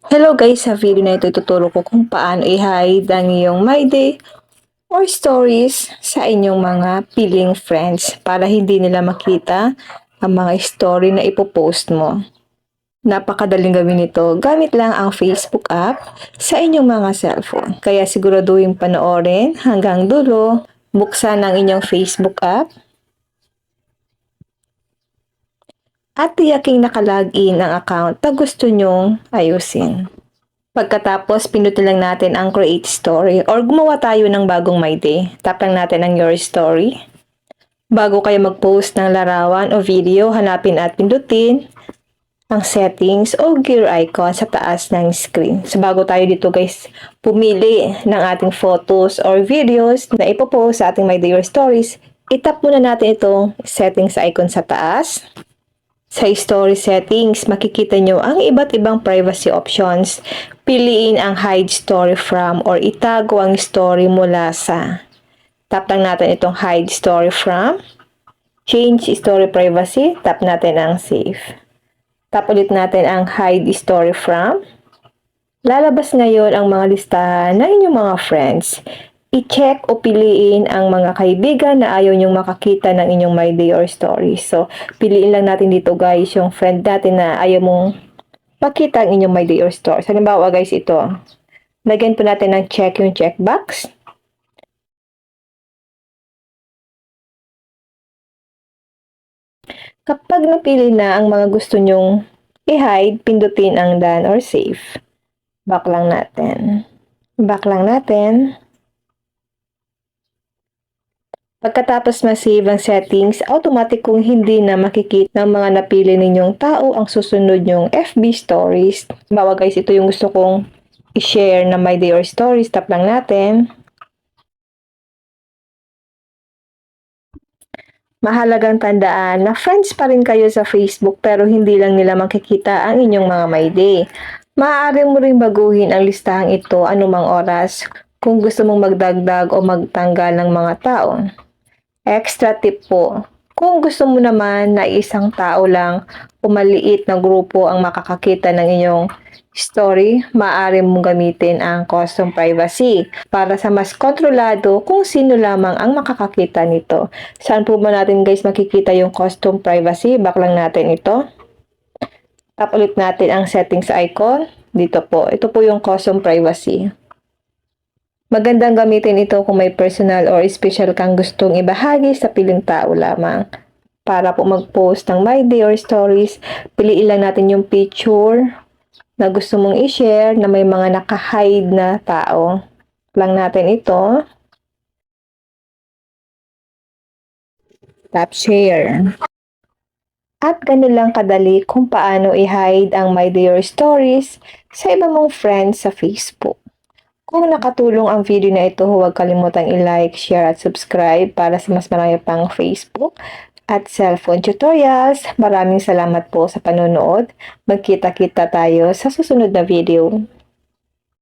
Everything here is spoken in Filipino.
Hello guys, sa video na ito ituturo ko kung paano i-hide ang iyong My Day or stories sa inyong mga piling friends para hindi nila makita ang mga story na ipopost mo. Napakadaling gawin ito. Gamit lang ang Facebook app sa inyong mga cellphone. Kaya siguraduhin panoorin hanggang dulo. Buksan ang inyong Facebook app at tiyaking nakalagin ang account na gusto nyong ayusin. Pagkatapos, pinutin lang natin ang create story or gumawa tayo ng bagong My Day. Tap lang natin ang your story. Bago kayo mag-post ng larawan o video, hanapin at pindutin ang settings o gear icon sa taas ng screen. So bago tayo dito guys, pumili ng ating photos or videos na ipopost sa ating My Day or Stories, itap muna natin itong settings icon sa taas. Sa story settings, makikita nyo ang iba't ibang privacy options. Piliin ang hide story from or itago ang story mula sa. Tap lang natin itong hide story from. Change story privacy. Tap natin ang save. Tap ulit natin ang hide story from. Lalabas ngayon ang mga listahan ng inyong mga friends. I-check o piliin ang mga kaibigan na ayaw nyong makakita ng inyong My Day or Story. So, piliin lang natin dito guys yung friend natin na ayaw mong makita ang inyong My Day or Story. So, halimbawa guys ito. Lagyan po natin ng check yung checkbox. Kapag napili na ang mga gusto nyong i-hide, pindutin ang done or save. Back lang natin. Back lang natin. Pagkatapos ma-save ang settings, automatic kung hindi na makikita ng mga napili ninyong tao ang susunod nyong FB stories. Bawa guys, ito yung gusto kong i-share na My Day or Stories. Tap lang natin. Mahalagang tandaan na friends pa rin kayo sa Facebook pero hindi lang nila makikita ang inyong mga My Day. Maaari mo ring baguhin ang listahang ito anumang oras kung gusto mong magdagdag o magtanggal ng mga tao. Extra tip po, kung gusto mo naman na isang tao lang o maliit na grupo ang makakakita ng inyong story, maaari mong gamitin ang custom privacy para sa mas kontrolado kung sino lamang ang makakakita nito. Saan po ba natin guys makikita yung custom privacy? Back lang natin ito. Tap ulit natin ang settings icon. Dito po, ito po yung custom privacy. Magandang gamitin ito kung may personal or special kang gustong ibahagi sa piling tao lamang. Para po mag-post ng My Day or Stories, piliin lang natin yung picture na gusto mong i-share na may mga naka-hide na tao. Lang natin ito. Tap share. At ganun lang kadali kung paano i-hide ang My Day or Stories sa iba mong friends sa Facebook. Kung nakatulong ang video na ito, huwag kalimutang i-like, share at subscribe para sa mas marami pang Facebook at cellphone tutorials. Maraming salamat po sa panonood. Magkita-kita tayo sa susunod na video.